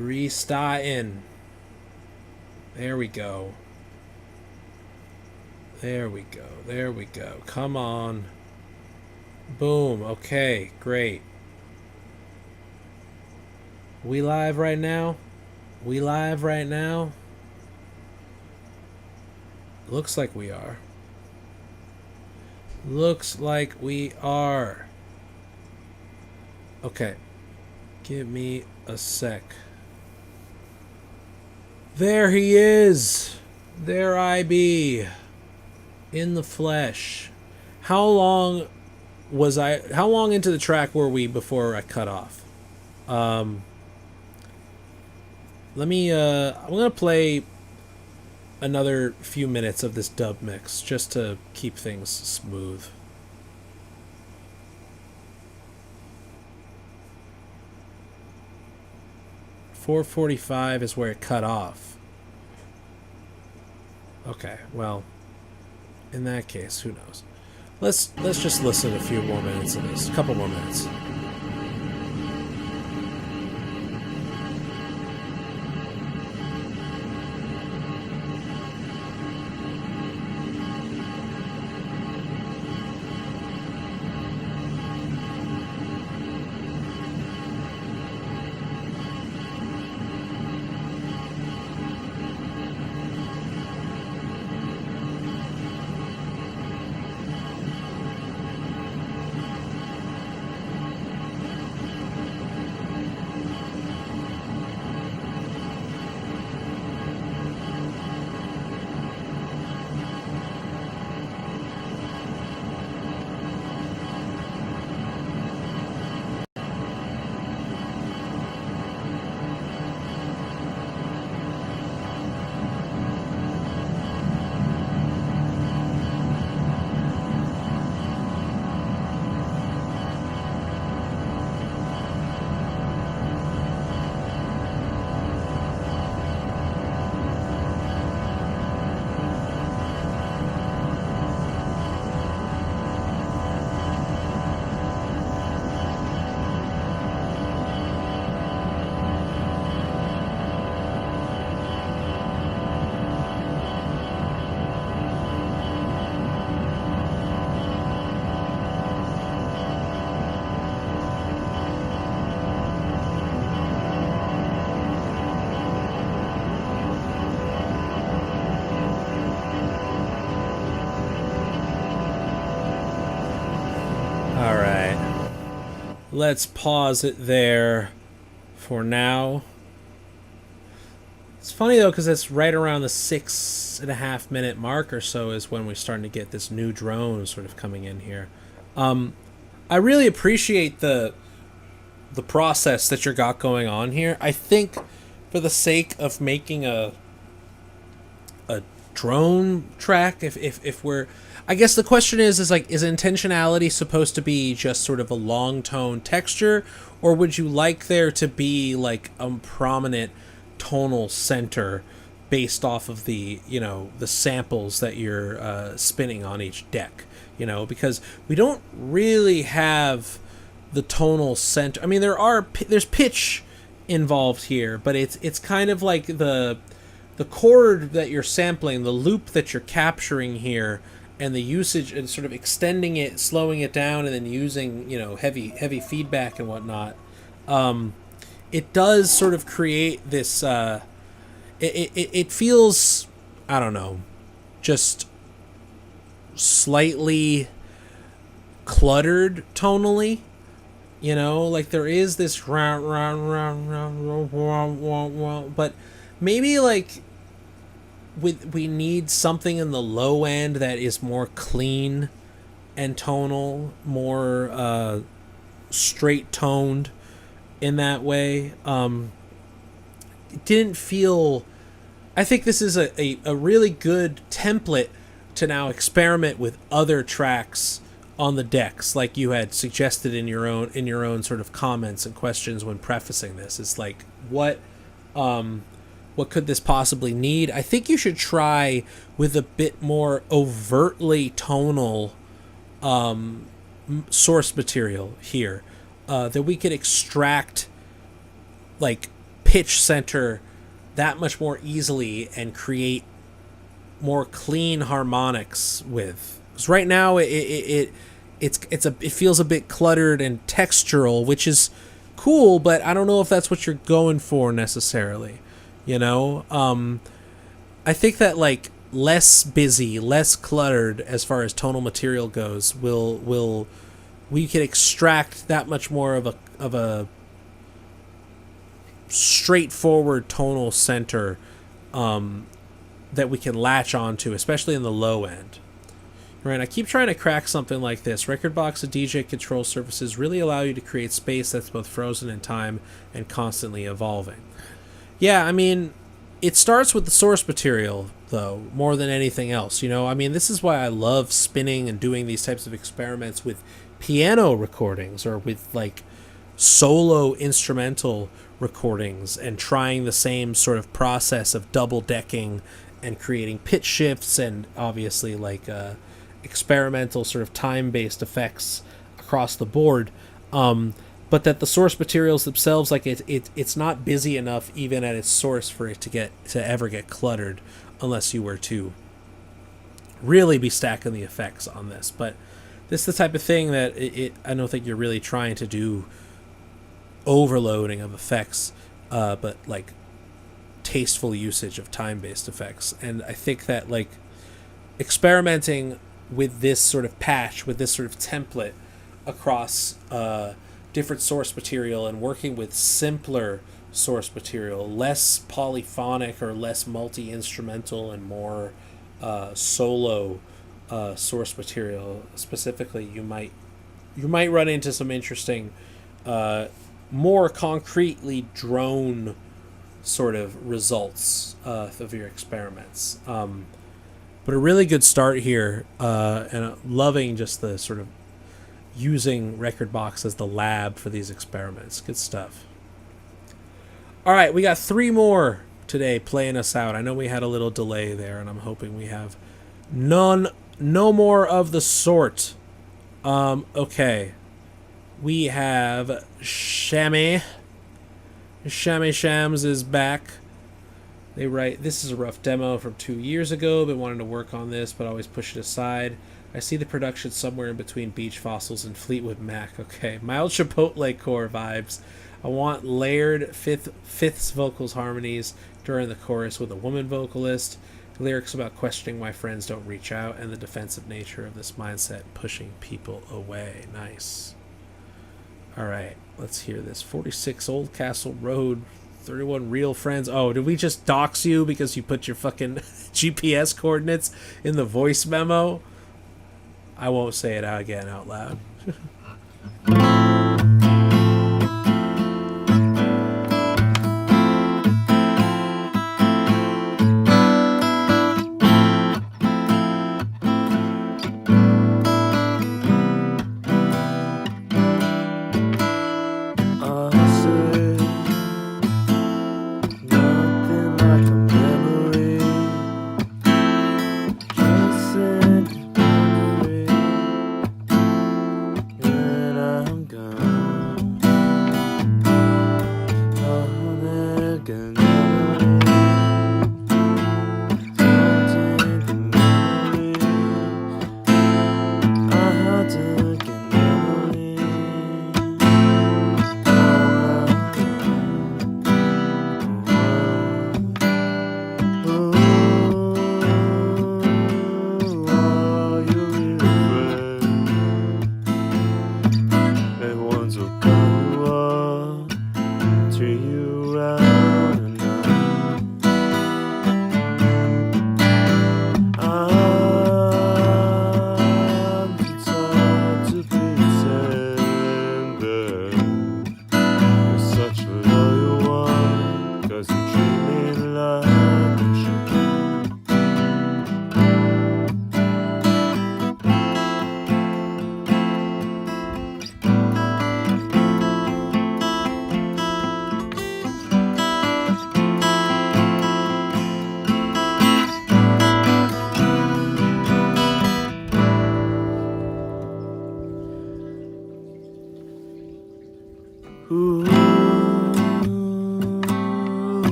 Restarting. There we go. There we go. There we go. Come on. Boom. Okay, great. We live right now? We live right now? Looks like we are. Looks like we are. Okay. Give me a sec. There he is. There I be. In the flesh. How long into the track were we before I cut off? Let me I'm going to play another few minutes of this dub mix just to keep things smooth. .445 is where it cut off. Okay, well, in that case, who knows? Let's just listen a few more minutes of this. A couple more minutes. Let's pause it there for now. It's funny though, because it's right around the 6.5 minute mark or so is when we're starting to get this new drone sort of coming in here. I really appreciate the process that you got going on here. I think for the sake of making a drone track, if we're, I guess the question is like, is intentionality supposed to be just sort of a long tone texture, or would you like there to be like a prominent tonal center based off of the, you know, the samples that you're spinning on each deck, you know, because we don't really have the tonal center. I mean, there's pitch involved here, but it's kind of like the chord that you're sampling, the loop that you're capturing here, and the usage and sort of extending it, slowing it down, and then using, you know, heavy feedback and whatnot. It does sort of create this. It feels, I don't know, just slightly cluttered tonally. You know, like there is this but maybe like we need something in the low end that is more clean and tonal, more straight toned in that way. It didn't feel. I think this is a really good template to now experiment with other tracks on the decks, like you had suggested in your own sort of comments and questions when prefacing this. It's like, what could this possibly need? I think you should try with a bit more overtly tonal source material here, that we could extract like pitch center that much more easily and create more clean harmonics with. Because right now it feels a bit cluttered and textural, which is cool, but I don't know if that's what you're going for necessarily. You know, I think that like less busy, less cluttered as far as tonal material goes will we can extract that much more of a straightforward tonal center that we can latch onto, especially in the low end. Right, I keep trying to crack something like this. Rekordbox and DJ control surfaces really allow you to create space that's both frozen in time and constantly evolving. Yeah, I mean, it starts with the source material, though, more than anything else. You know, I mean, this is why I love spinning and doing these types of experiments with piano recordings or with, like, solo instrumental recordings and trying the same sort of process of double decking and creating pitch shifts and obviously, like, experimental sort of time-based effects across the board, but that the source materials themselves, like it's not busy enough even at its source for it to ever get cluttered, unless you were to really be stacking the effects on this. But this is the type of thing that I don't think you're really trying to do overloading of effects, but like tasteful usage of time-based effects. And I think that like experimenting with this sort of patch, with this sort of template across different source material and working with simpler source material, less polyphonic or less multi-instrumental and more solo source material specifically, you might run into some interesting, more concretely drone sort of results of your experiments. But a really good start here, and loving just the sort of using Rekordbox as the lab for these experiments. Good stuff. All right, we got 3 more today playing us out. I know we had a little delay there, and I'm hoping we have no more of the sort. Okay. We have Shammy. Shammy Shams is back. They write, "This is a rough demo from 2 years ago. Been wanting to work on this, but always push it aside. I see the production somewhere in between Beach Fossils and Fleetwood Mac. Okay, mild Chipotle core vibes. I want layered fifths vocals harmonies during the chorus with a woman vocalist. Lyrics about questioning why friends don't reach out and the defensive nature of this mindset pushing people away." Nice. All right, let's hear this. 46 Old Castle Road, 31 Real Friends. Oh, did we just dox you because you put your fucking GPS coordinates in the voice memo? I won't say it again out loud.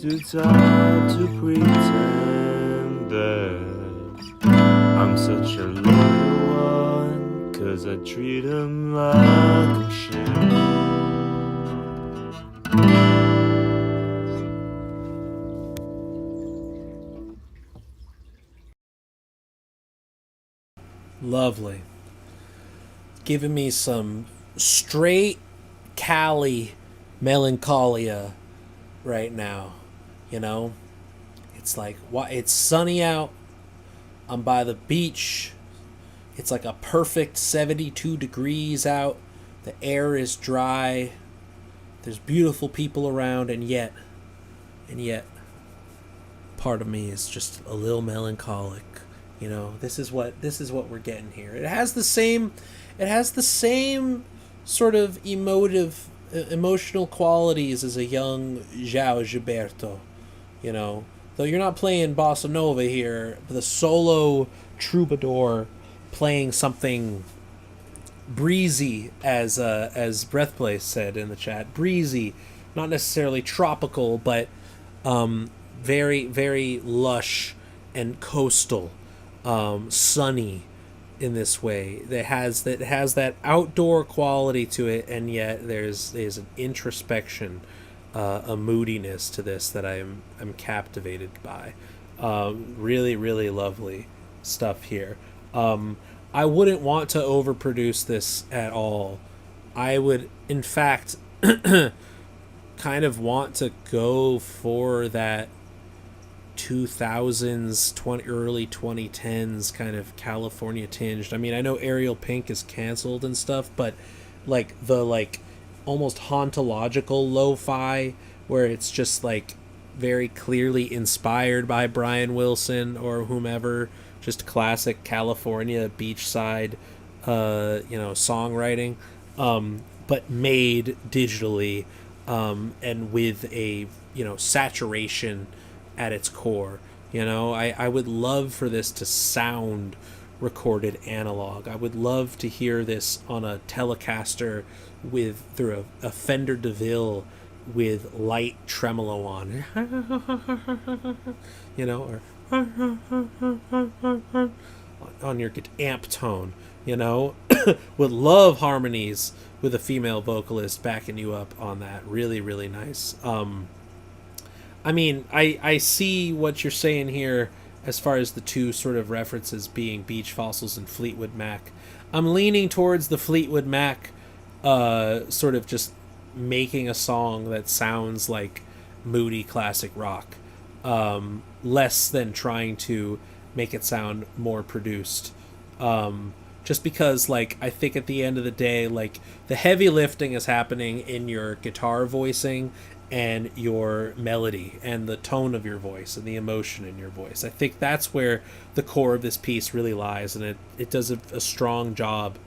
too tired to pretend that I'm such a loyal one, 'cause I treat him like a shit. Lovely. Giving me some straight Cali melancholia right now. You know, it's like it's sunny out. I'm by the beach. It's like a perfect 72 degrees out. The air is dry. There's beautiful people around, and yet, part of me is just a little melancholic. You know, this is what we're getting here. It has the same sort of emotional qualities as a young João Gilberto. You know, though you're not playing bossa nova here, but the solo troubadour playing something breezy, as Breathplace said in the chat, breezy, not necessarily tropical, but very, very lush and coastal, sunny in this way. That has that outdoor quality to it, and yet there's an introspection, a moodiness to this that I'm captivated by. Really, really lovely stuff here. I wouldn't want to overproduce this at all. I would, in fact, kind of want to go for that 2000s, early 2010s kind of California tinged. I mean, I know Ariel Pink is canceled and stuff, but like the almost hauntological lo-fi, where it's just like very clearly inspired by Brian Wilson or whomever, just classic California beachside songwriting, but made digitally, and with a saturation at its core. I would love for this to sound recorded analog. I would love to hear this on a Telecaster through a Fender DeVille with light tremolo on, or on your amp tone, would love harmonies with a female vocalist backing you up on that. Really, really nice. I mean, I see what you're saying here as far as the two sort of references being Beach Fossils and Fleetwood Mac. I'm leaning towards the Fleetwood Mac, sort of just making a song that sounds like moody classic rock, less than trying to make it sound more produced. Just because, I think at the end of the day, the heavy lifting is happening in your guitar voicing and your melody and the tone of your voice and the emotion in your voice. I think that's where the core of this piece really lies, and it does a strong job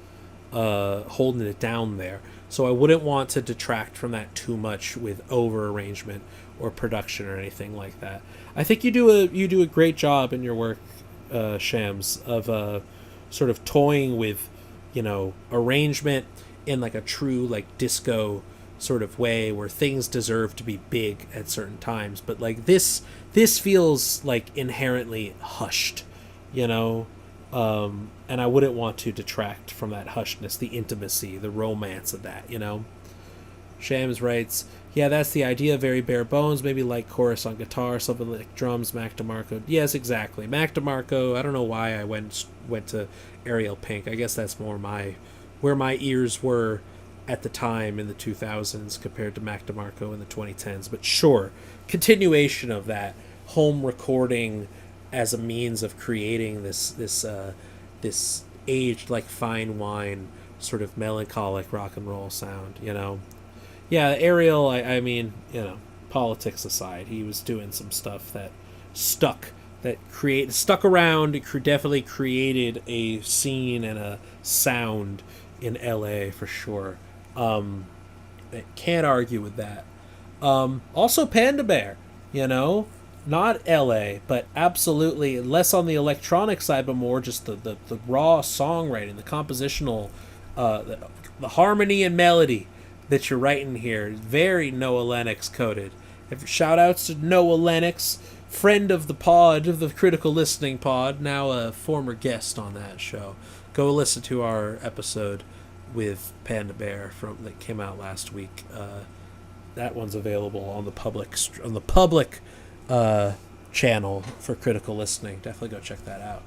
holding it down there. So I wouldn't want to detract from that too much with over arrangement or production or anything like that. I think you do a great job in your work, Shams, of sort of toying with arrangement in a true disco sort of way, where things deserve to be big at certain times, but this feels inherently hushed, and I wouldn't want to detract from that hushedness, the intimacy, the romance of that. Shams writes, yeah, that's the idea, very bare bones, maybe light chorus on guitar, something like drums, Mac DeMarco. Yes, exactly, Mac DeMarco. I don't know why I went to Ariel Pink. I guess that's more where my ears were at the time in the 2000s compared to Mac DeMarco in the 2010s. But sure, continuation of that home recording as a means of creating this aged like fine wine sort of melancholic rock and roll sound. Yeah, Ariel. I mean, politics aside, he was doing some stuff that stuck around. It definitely created a scene and a sound in LA for sure. Can't argue with that. Also Panda Bear, not LA, but absolutely less on the electronic side, but more just the raw songwriting, the compositional, the harmony and melody that you're writing here. Very Noah Lennox coded. Shout outs to Noah Lennox, friend of the pod, of the Critical Listening pod, now a former guest on that show. Go listen to our episode with Panda Bear that came out last week. That one's available on the public channel for Critical Listening. Definitely go check that out.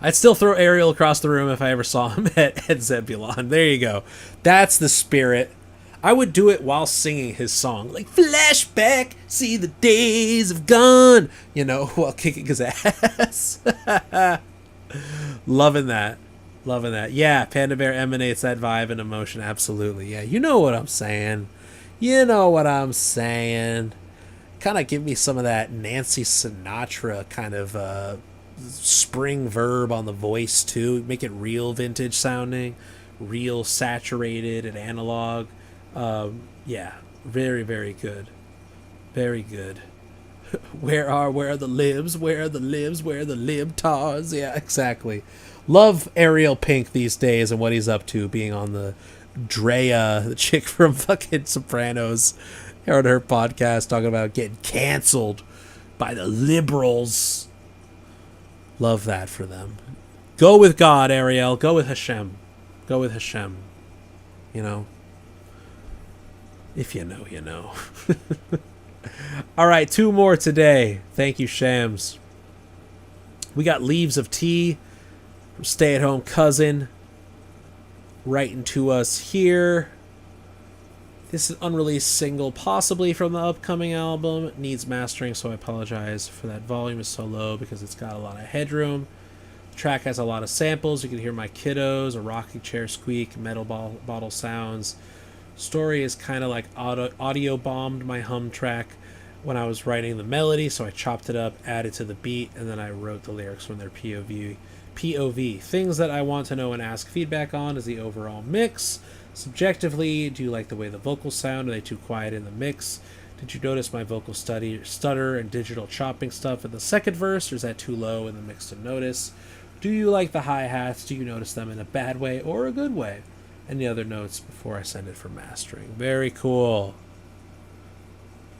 I'd still throw Ariel across the room if I ever saw him at Zebulon. There you go. That's the spirit. I would do it while singing his song. Like, flashback, see the days have gone. You know, while kicking his ass. Loving that. Yeah, Panda Bear emanates that vibe and emotion. Absolutely. Yeah, you know what I'm saying. Kind of give me some of that Nancy Sinatra kind of spring verb on the voice, too. Make it real vintage sounding. Real saturated and analog. Yeah, very, very good. Very good. Where are the libs? Where are the libs? Where are the libtards? Yeah, exactly. Love Ariel Pink these days and what he's up to, being on the Drea, the chick from fucking Sopranos. I heard her podcast talking about getting canceled by the liberals. Love that for them. Go with God, Ariel. Go with Hashem. You know. If you know, you know. All right, 2 more today. Thank you, Shams. We got Leaves of Tea from Stay at Home Cousin writing to us here. This is an unreleased single, possibly from the upcoming album. It needs mastering, so I apologize for that volume is so low because it's got a lot of headroom. The track has a lot of samples. You can hear my kiddos, a rocking chair squeak, metal bottle sounds. Story is kind of like audio bombed my hum track when I was writing the melody, so I chopped it up, added to the beat, and then I wrote the lyrics from their POV. Things that I want to know and ask feedback on is the overall mix. Subjectively, do you like the way the vocals sound? Are they too quiet in the mix? Did you notice my vocal stutter and digital chopping stuff in the second verse, or is that too low in the mix to notice? Do you like the hi-hats? Do you notice them in a bad way or a good way? Any other notes before I send it for mastering? Very cool.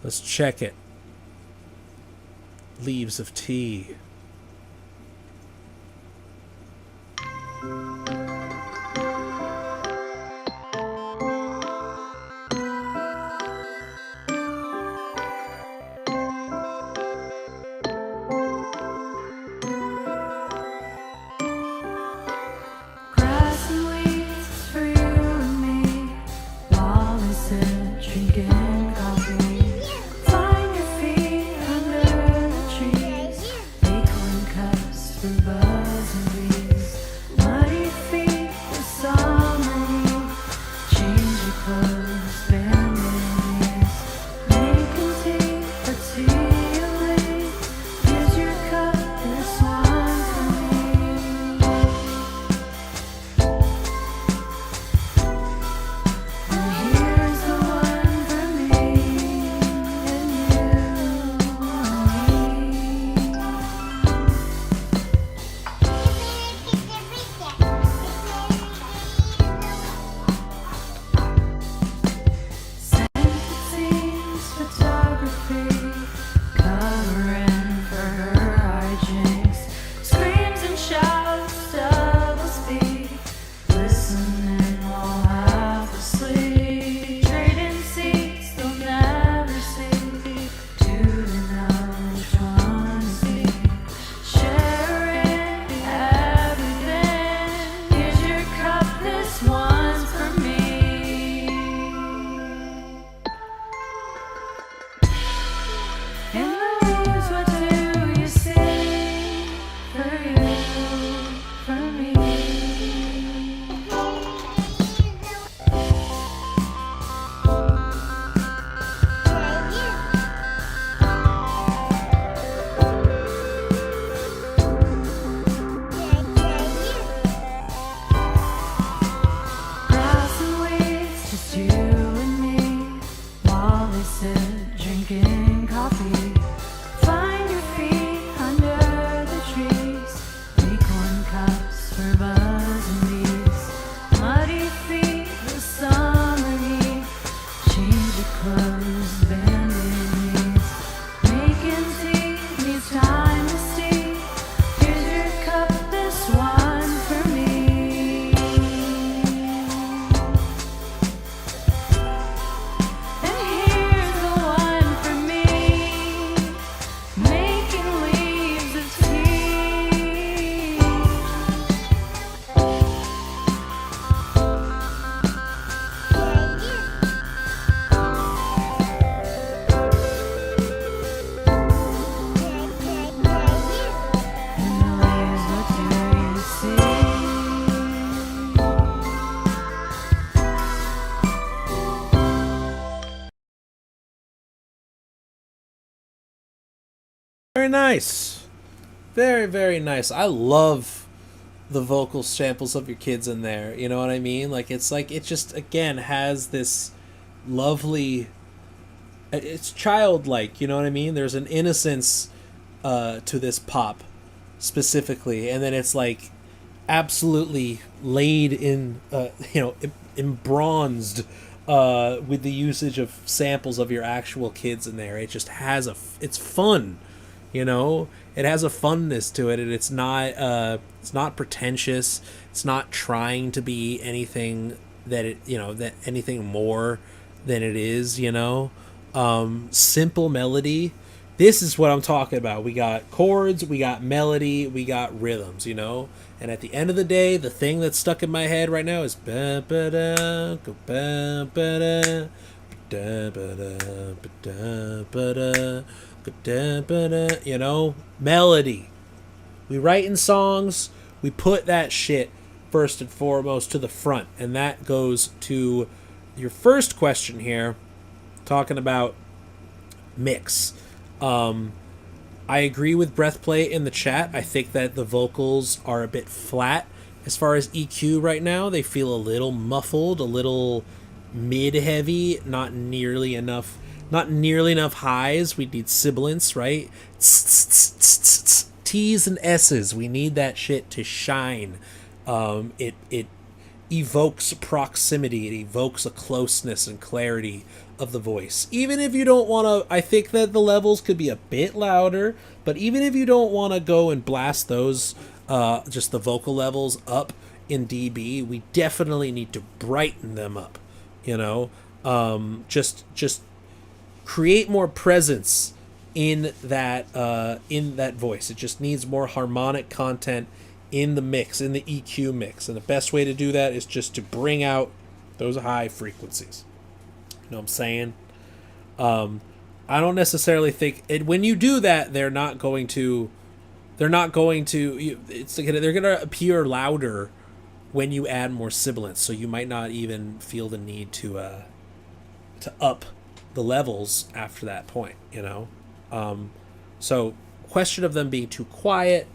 Let's check it. Leaves of Tea. Drinking coffee, find your feet under the trees. Very nice. Very, very nice. I love the vocal samples of your kids in there. You know what I mean? Like, it's like, it just, again, has this lovely, it's childlike, you know what I mean? There's an innocence to this pop specifically, and then it's like absolutely laid in, embronzed with the usage of samples of your actual kids in there. It just has it's fun, you know. It has a funness to it, and it's not pretentious. It's not trying to be anything that that anything more than it is, you know. Simple melody. This is what I'm talking about. We got chords, we got melody, we got rhythms, you know. And at the end of the day, the thing that's stuck in my head right now is ba ba da go ba ba da da ba da ba da ba da go da ba da. You know, melody. We write in songs. We put that shit first and foremost to the front, and that goes to your first question here, talking about mix. I agree with Breathplay in the chat. I think that the vocals are a bit flat as far as EQ right now. They feel a little muffled, a little mid-heavy, not nearly enough highs. We need sibilance, right? T's and S's. We need that shit to shine. It evokes proximity. It evokes a closeness and clarity of the voice. Even if you don't want to, I think that the levels could be a bit louder, but even if you don't want to go and blast those, just the vocal levels up in dB, we definitely need to brighten them up, you know. Just create more presence in that voice. It just needs more harmonic content in the mix, in the EQ mix, and the best way to do that is just to bring out those high frequencies. You know what I'm saying? I don't necessarily think when you do that, they're going to appear louder when you add more sibilance. So you might not even feel the need to up the levels after that point. You know, so question of them being too quiet,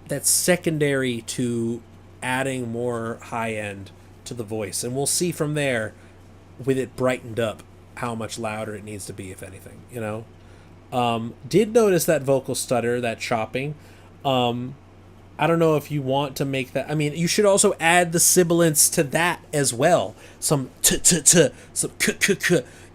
that's secondary to adding more high end to the voice, and we'll see from there, with it brightened up, how much louder it needs to be, if anything, you know. Did notice that vocal stutter, that chopping. I don't know if you want to make that. I mean, you should also add the sibilance to that as well. Some some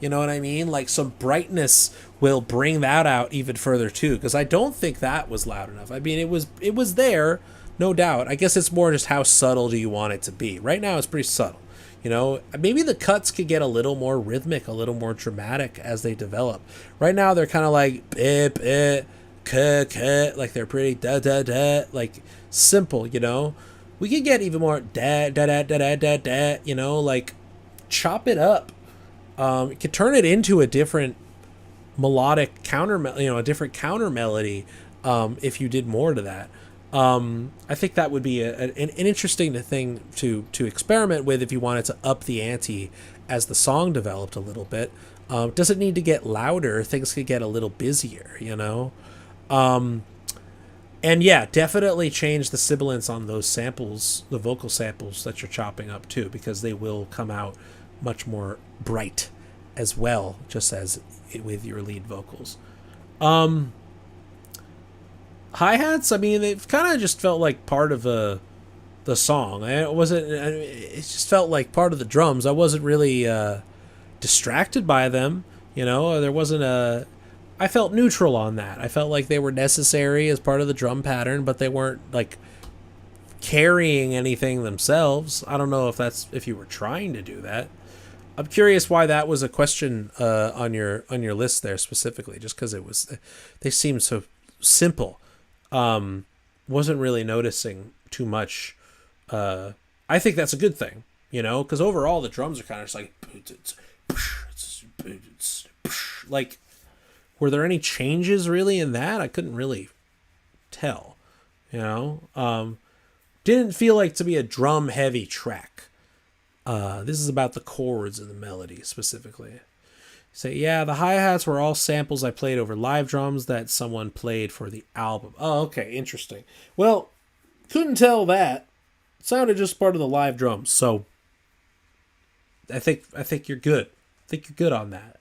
you know what I mean? Like some brightness will bring that out even further too, because I don't think that was loud enough. I mean, it was there, no doubt. I guess it's more just how subtle do you want it to be. Right now, it's pretty subtle. You know, maybe the cuts could get a little more rhythmic, a little more dramatic as they develop. Right now, they're kind of like like they're pretty da, like simple. You know, we could get even more da, you know, like chop it up. You could turn it into a different melodic a different counter melody. If you did more to that. I think that would be an interesting thing to experiment with if you wanted to up the ante as the song developed a little bit. Does it need to get louder? Things could get a little busier, you know? And yeah, definitely change the sibilance on those samples, the vocal samples that you're chopping up too, because they will come out much more bright as well, just as with your lead vocals. Hi-hats, I mean, they've kind of just felt like part of the song. It just felt like part of the drums. I wasn't really distracted by them, you know. I felt neutral on that. I felt like they were necessary as part of the drum pattern, but they weren't like carrying anything themselves. I don't know if you were trying to do that. I'm curious why that was a question on your list there specifically, just because they seemed so simple. Wasn't really noticing too much. I think that's a good thing, you know, because overall the drums are kind of just like, were there any changes really in that? I couldn't really tell, you know. Didn't feel like to be a drum heavy track. This is about the chords and the melody specifically. Say, yeah, the hi-hats were all samples I played over live drums that someone played for the album. Oh, okay, interesting. Well, couldn't tell that. It sounded just part of the live drums, so I think you're good. I think you're good on that.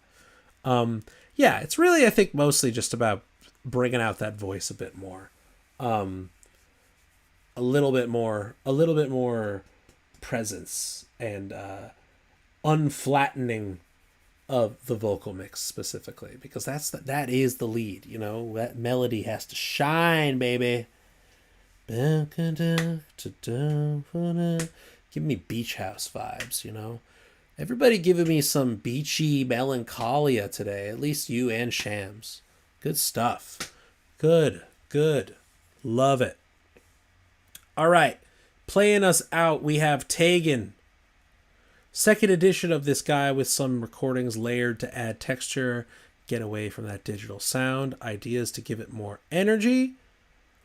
Yeah, it's really, I think, mostly just about bringing out that voice a bit more. A little bit more presence and unflattening of the vocal mix specifically, because that is the lead, that melody has to shine, baby. Give me beach house vibes. Everybody giving me some beachy melancholia today, at least you and Shams. Good stuff. Good. Love it. All right, playing us out, we have Tegan. Second edition of this guy with some recordings layered to add texture, get away from that digital sound, ideas to give it more energy.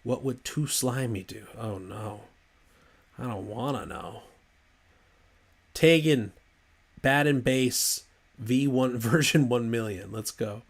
What would Too Slimy do? Oh no. I don't want to know. Tegan, Bad and Bass, V1 version 1 million. Let's go.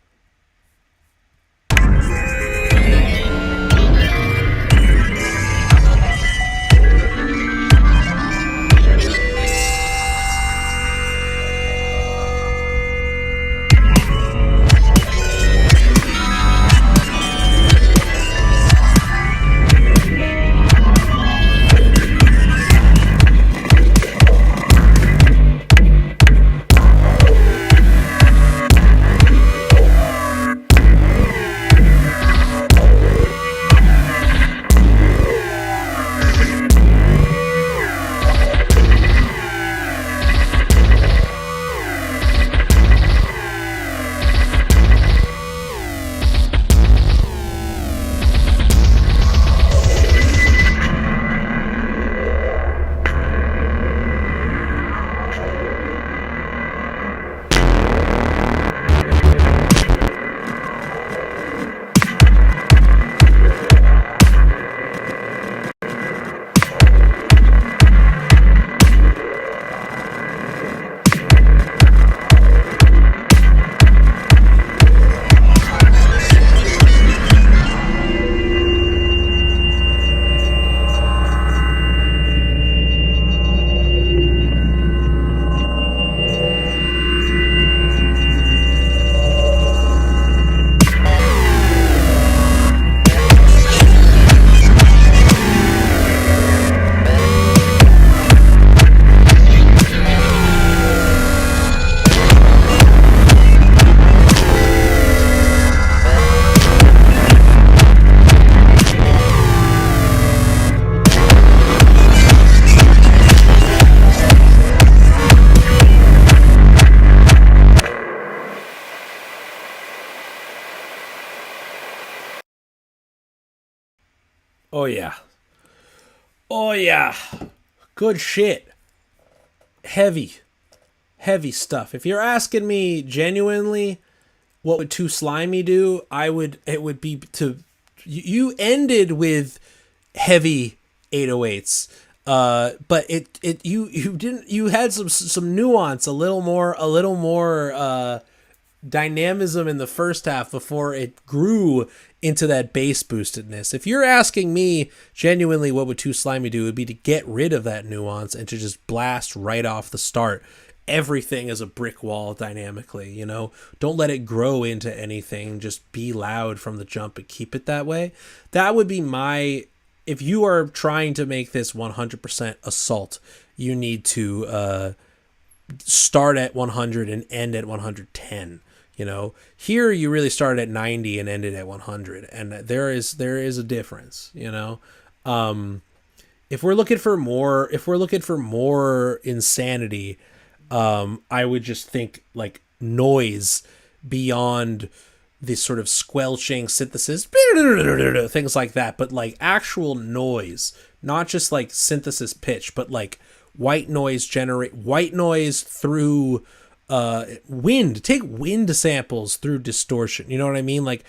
Oh yeah. Oh yeah. Good shit. Heavy stuff. If you're asking me genuinely what would Too Slimy do, it would be to, you ended with heavy 808s. But you had some nuance, a little more dynamism in the first half before it grew into that bass boostedness. If you're asking me genuinely what would Too Slimy do, it would be to get rid of that nuance and to just blast right off the start. Everything is a brick wall dynamically, Don't let it grow into anything. Just be loud from the jump and keep it that way. That would be if you are trying to make this 100% assault, you need to start at 100 and end at 110. Here you really started at 90 and ended at 100, and there is a difference. If we're looking for more insanity, I would just think like noise beyond this sort of squelching synthesis, things like that, but like actual noise, not just like synthesis pitch, but like white noise through wind. Take wind samples through distortion, you know what I mean? Like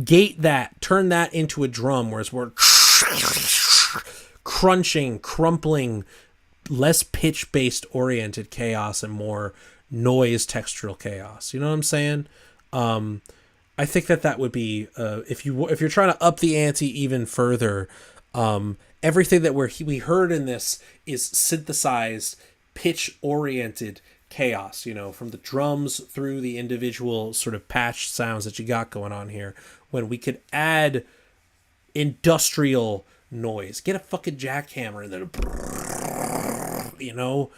gate that, turn that into a drum, whereas we're crunching, crumpling, less pitch based oriented chaos and more noise textural chaos. You know what I'm saying? I think that would be if you're trying to up the ante even further. Everything that we heard in this is synthesized, pitch oriented chaos. You know, from the drums through the individual sort of patched sounds that you got going on here. When we could add industrial noise, get a fucking jackhammer and then, you know,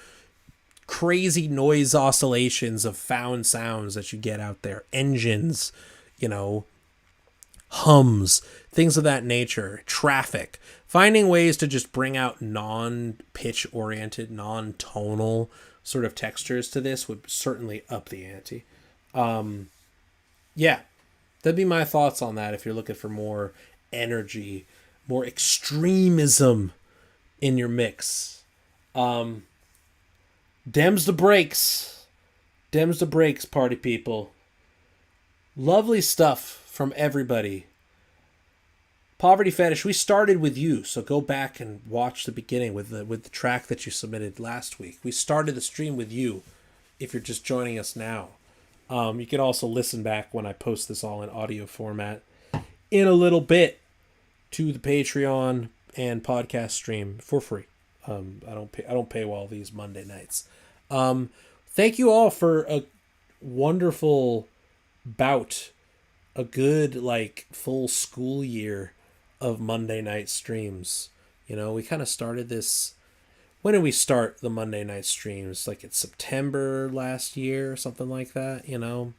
crazy noise oscillations of found sounds that you get out there, engines, you know, hums, things of that nature, traffic, finding ways to just bring out non-pitch oriented, non-tonal sort of textures to this would certainly up the ante. Yeah, that'd be my thoughts on that if you're looking for more energy, more extremism in your mix. Dems the brakes. Dems the brakes, party people. Lovely stuff from everybody. Poverty Fetish, we started with you, so go back and watch the beginning with the track that you submitted last week. We started the stream with you, if you're just joining us now. You can also listen back when I post this all in audio format in a little bit to the Patreon and podcast stream for free. I don't paywall these Monday nights. Thank you all for a wonderful bout, a good like full school year of Monday night streams. You know, we kind of started this. When did we start the Monday night streams? Like it's September last year or something like that, you know.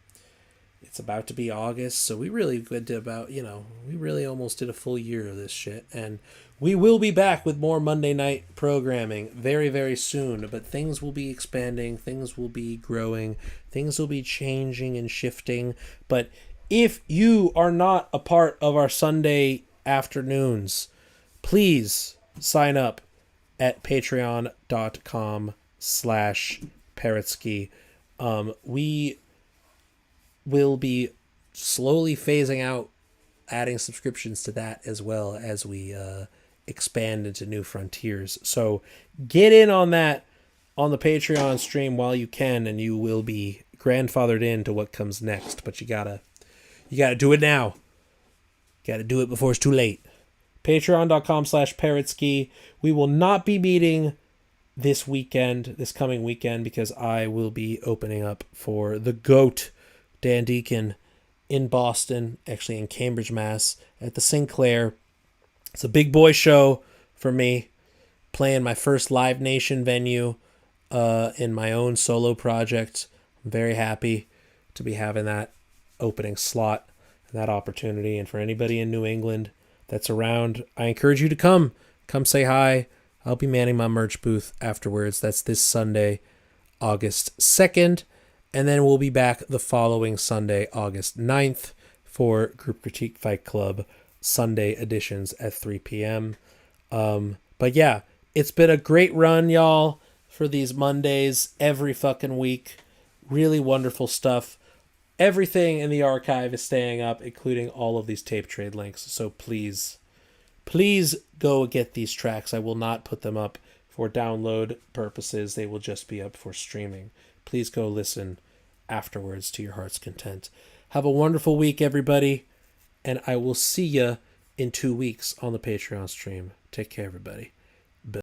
It's about to be August, so we really did about, you know, we really almost did a full year of this shit. And we will be back with more Monday night programming very, very soon. But things will be expanding, things will be growing, things will be changing and shifting. But if you are not a part of our Sunday afternoons, please sign up at patreon.com/Parrotsky. We will be slowly phasing out adding subscriptions to that as well as we expand into new frontiers. So get in on that on the Patreon stream while you can, and you will be grandfathered into what comes next. But you gotta do it now. Gotta do it before it's too late. Patreon.com/Parrotsky. We will not be meeting this coming weekend, because I will be opening up for the GOAT, Dan Deacon, in Boston, actually in Cambridge, Mass, at the Sinclair. It's a big boy show for me, playing my first Live Nation venue in my own solo project. I'm very happy to be having that opening slot and that opportunity. And for anybody in New England that's around, I encourage you to come say hi. I'll be manning my merch booth afterwards. That's this Sunday, August 2nd. And then we'll be back the following Sunday, August 9th, for Group Critique Fight Club Sunday editions at 3 p.m. But yeah, it's been a great run, y'all, for these Mondays every fucking week. Really wonderful stuff. Everything in the archive is staying up, including all of these tape trade links. So please go get these tracks. I will not put them up for download purposes. They will just be up for streaming. Please go listen afterwards to your heart's content. Have a wonderful week, everybody, and I will see you in 2 weeks on the Patreon stream. Take care, everybody.